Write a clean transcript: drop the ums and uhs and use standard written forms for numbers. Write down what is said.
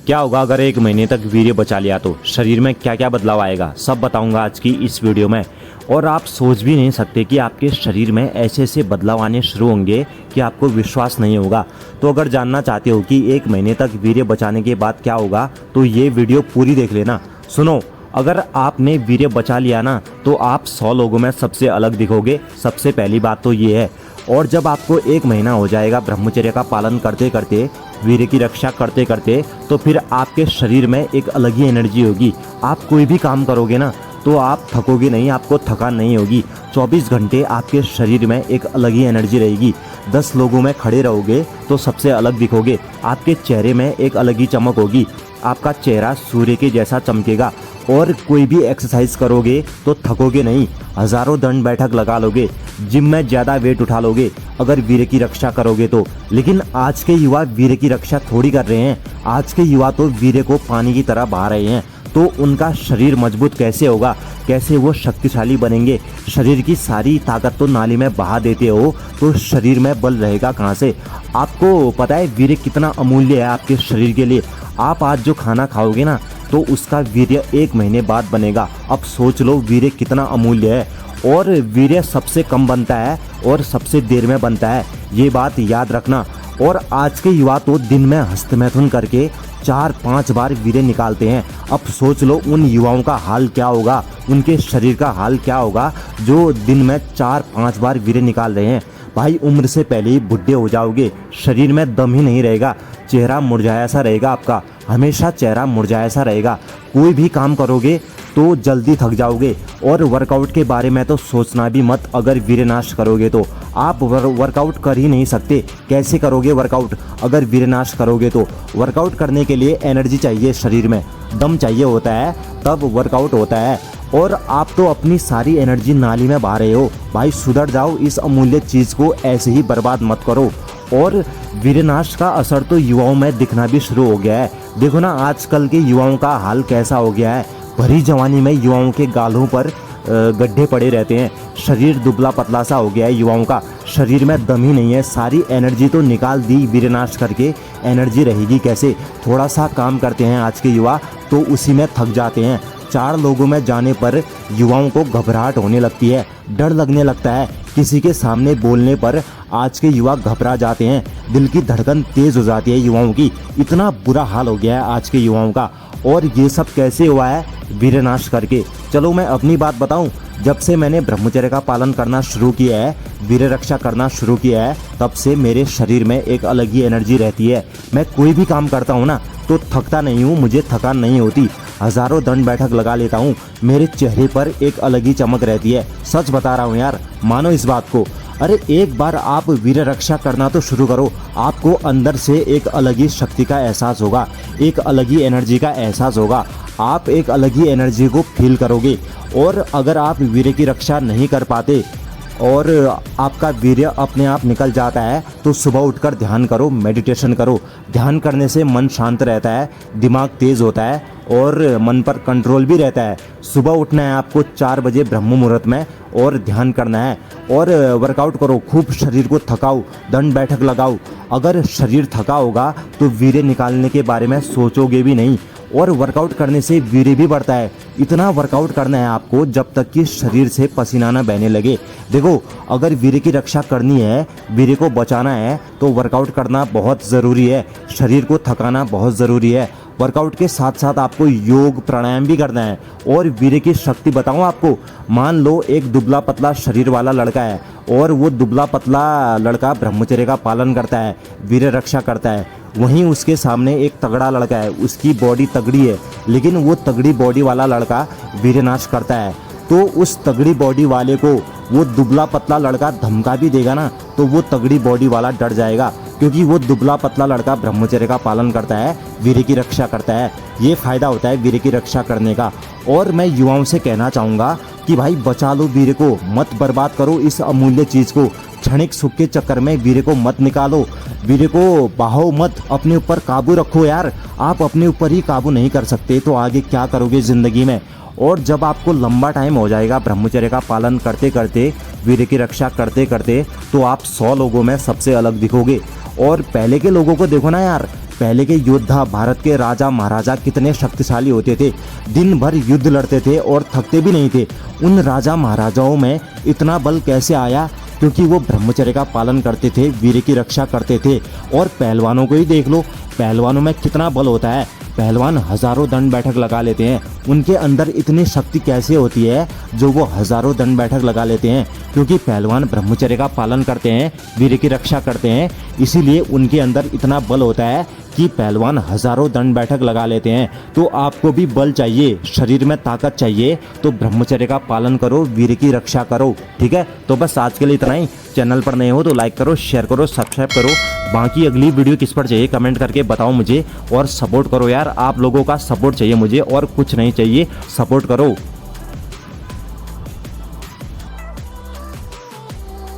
क्या होगा अगर 1 महीने तक वीर्य बचा लिया तो शरीर में क्या क्या बदलाव आएगा, सब बताऊंगा आज की इस वीडियो में। और आप सोच भी नहीं सकते कि आपके शरीर में ऐसे ऐसे बदलाव आने शुरू होंगे कि आपको विश्वास नहीं होगा। तो अगर जानना चाहते हो कि 1 महीने तक वीर्य बचाने के बाद क्या होगा तो ये वीडियो पूरी देख लेना। सुनो, अगर आपने वीर्य बचा लिया ना तो आप 100 लोगों में सबसे अलग दिखोगे। सबसे पहली बात तो ये है। और जब आपको 1 महीना हो जाएगा ब्रह्मचर्य का पालन करते करते, वीर्य की रक्षा करते करते, तो फिर आपके शरीर में एक अलग ही एनर्जी होगी। आप कोई भी काम करोगे ना तो आप थकोगे नहीं, आपको थकान नहीं होगी। 24 घंटे आपके शरीर में एक अलग ही एनर्जी रहेगी। 10 लोगों में खड़े रहोगे तो सबसे अलग दिखोगे। आपके चेहरे में एक अलग ही चमक होगी। आपका चेहरा सूर्य के जैसा चमकेगा। और कोई भी एक्सरसाइज करोगे तो थकोगे नहीं। हज़ारों दंड बैठक लगा लोगे, जिम में ज़्यादा वेट उठा लोगे अगर वीर्य की रक्षा करोगे तो। लेकिन आज के युवा वीर्य की रक्षा थोड़ी कर रहे हैं। आज के युवा तो वीर्य को पानी की तरह बहा रहे हैं। तो उनका शरीर मजबूत कैसे होगा, कैसे वो शक्तिशाली बनेंगे? शरीर की सारी ताकत तो नाली में बहा देते हो तो शरीर में बल रहेगा कहाँ से? आपको पता है वीर्य कितना अमूल्य है आपके शरीर के लिए। आप आज जो खाना खाओगे ना तो उसका वीर्य 1 महीने बाद बनेगा। अब सोच लो वीर्य कितना अमूल्य है। और वीर्य सबसे कम बनता है और सबसे देर में बनता है, ये बात याद रखना। और आज के युवा तो दिन में हस्तमैथुन करके 4-5 बार वीर्य निकालते हैं। अब सोच लो उन युवाओं का हाल क्या होगा, उनके शरीर का हाल क्या होगा जो दिन में 4-5 बार वीर्य निकाल रहे हैं। भाई उम्र से पहले ही बुढ़े हो जाओगे, शरीर में दम ही नहीं रहेगा, चेहरा मुरझाया सा रहेगा आपका, हमेशा चेहरा मुरझाया सा रहेगा। कोई भी काम करोगे तो जल्दी थक जाओगे। और वर्कआउट के बारे में तो सोचना भी मत। अगर वीर्य नाश करोगे तो आप वर्कआउट कर ही नहीं सकते। कैसे करोगे वर्कआउट अगर वीर्य नाश करोगे तो? वर्कआउट करने के लिए एनर्जी चाहिए, शरीर में दम चाहिए होता है, तब वर्कआउट होता है। और आप तो अपनी सारी एनर्जी नाली में बहा रहे हो। भाई सुधर जाओ, इस अमूल्य चीज़ को ऐसे ही बर्बाद मत करो। और वीर्यनाश का असर तो युवाओं में दिखना भी शुरू हो गया है। देखो ना आजकल के युवाओं का हाल कैसा हो गया है। भरी जवानी में युवाओं के गालों पर गड्ढे पड़े रहते हैं। शरीर दुबला पतला सा हो गया है युवाओं का, शरीर में दम ही नहीं है। सारी एनर्जी तो निकाल दी वीर्यनाश करके, एनर्जी रहेगी कैसे? थोड़ा सा काम करते हैं आज के युवा तो उसी में थक जाते हैं। 4 लोगों में जाने पर युवाओं को घबराहट होने लगती है, डर लगने लगता है। किसी के सामने बोलने पर आज के युवा घबरा जाते हैं, दिल की धड़कन तेज हो जाती है युवाओं की। इतना बुरा हाल हो गया है आज के युवाओं का। और ये सब कैसे हुआ है? वीर्यनाश करके। चलो मैं अपनी बात बताऊं, जब से मैंने ब्रह्मचर्य का पालन करना शुरू किया है, वीर्य रक्षा करना शुरू किया है, तब से मेरे शरीर में एक अलग ही एनर्जी रहती है। मैं कोई भी काम करता हूँ ना तो थकता नहीं हूँ, मुझे थकान नहीं होती। हज़ारों दंड बैठक लगा लेता हूँ, मेरे चेहरे पर एक अलग ही चमक रहती है। सच बता रहा हूँ यार, मानो इस बात को। अरे एक बार आप वीर्य रक्षा करना तो शुरू करो, आपको अंदर से एक अलग ही शक्ति का एहसास होगा, एक अलग ही एनर्जी का एहसास होगा। आप एक अलग ही एनर्जी को फील करोगे। और अगर आप वीर्य की रक्षा नहीं कर पाते और आपका वीर्य अपने आप निकल जाता है तो सुबह उठकर ध्यान करो, मेडिटेशन करो। ध्यान करने से मन शांत रहता है, दिमाग तेज़ होता है और मन पर कंट्रोल भी रहता है। सुबह उठना है आपको 4 बजे ब्रह्म मुहूर्त में और ध्यान करना है। और वर्कआउट करो, खूब शरीर को थकाओ, दंड बैठक लगाओ। अगर शरीर थका होगा तो वीर्य निकालने के बारे में सोचोगे भी नहीं। और वर्कआउट करने से वीर्य भी बढ़ता है। इतना वर्कआउट करना है आपको जब तक कि शरीर से पसीना न बहने लगे। देखो अगर वीर्य की रक्षा करनी है, वीर्य को बचाना है तो वर्कआउट करना बहुत ज़रूरी है, शरीर को थकाना बहुत ज़रूरी है। वर्कआउट के साथ साथ आपको योग प्राणायाम भी करना है। और वीर्य की शक्ति बताऊं आपको, मान लो एक दुबला पतला शरीर वाला लड़का है और वो दुबला पतला लड़का ब्रह्मचर्य का पालन करता है, वीर्य रक्षा करता है। वहीं उसके सामने एक तगड़ा लड़का है, उसकी बॉडी तगड़ी है, लेकिन वो तगड़ी बॉडी वाला लड़का वीर्यनाश करता है। तो उस तगड़ी बॉडी वाले को वो दुबला पतला लड़का धमका भी देगा ना तो वो तगड़ी बॉडी वाला डर जाएगा, क्योंकि वो दुबला पतला लड़का ब्रह्मचर्य का पालन करता है, वीर्य की रक्षा करता है। ये फ़ायदा होता है वीर्य की रक्षा करने का। और मैं युवाओं से कहना चाहूँगा कि भाई बचा लो वीर्य को, मत बर्बाद करो इस अमूल्य चीज़ को। क्षणिक सुख के चक्कर में वीर्य को मत निकालो, वीर्य को बहाओ मत, अपने ऊपर काबू रखो यार। आप अपने ऊपर ही काबू नहीं कर सकते तो आगे क्या करोगे ज़िंदगी में? और जब आपको लंबा टाइम हो जाएगा ब्रह्मचर्य का पालन करते करते, वीर्य की रक्षा करते करते, तो आप 100 लोगों में सबसे अलग दिखोगे। और पहले के लोगों को देखो ना यार, पहले के योद्धा, भारत के राजा महाराजा कितने शक्तिशाली होते थे, दिन भर युद्ध लड़ते थे और थकते भी नहीं थे। उन राजा महाराजाओं में इतना बल कैसे आया? क्योंकि वो ब्रह्मचर्य का पालन करते थे, वीर की रक्षा करते थे। और पहलवानों को ही देख लो, पहलवानों में कितना बल होता है। पहलवान हजारों दंड बैठक लगा लेते हैं। उनके अंदर इतनी शक्ति कैसे होती है जो वो हजारों दंड बैठक लगा लेते हैं? क्योंकि पहलवान ब्रह्मचर्य का पालन करते हैं, वीर की रक्षा करते हैं, इसीलिए उनके अंदर इतना बल होता है कि पहलवान हजारों दंड बैठक लगा लेते हैं। तो आपको भी बल चाहिए, शरीर में ताकत चाहिए, तो ब्रह्मचर्य का पालन करो, वीर की रक्षा करो। ठीक है, तो बस आज के लिए इतना ही। चैनल पर नए हो तो लाइक करो, शेयर करो, सब्सक्राइब करो। बाकी अगली वीडियो किस पर चाहिए कमेंट करके बताओ मुझे, और सपोर्ट करो यार। आप लोगों का सपोर्ट चाहिए मुझे, और कुछ नहीं चाहिए, सपोर्ट करो।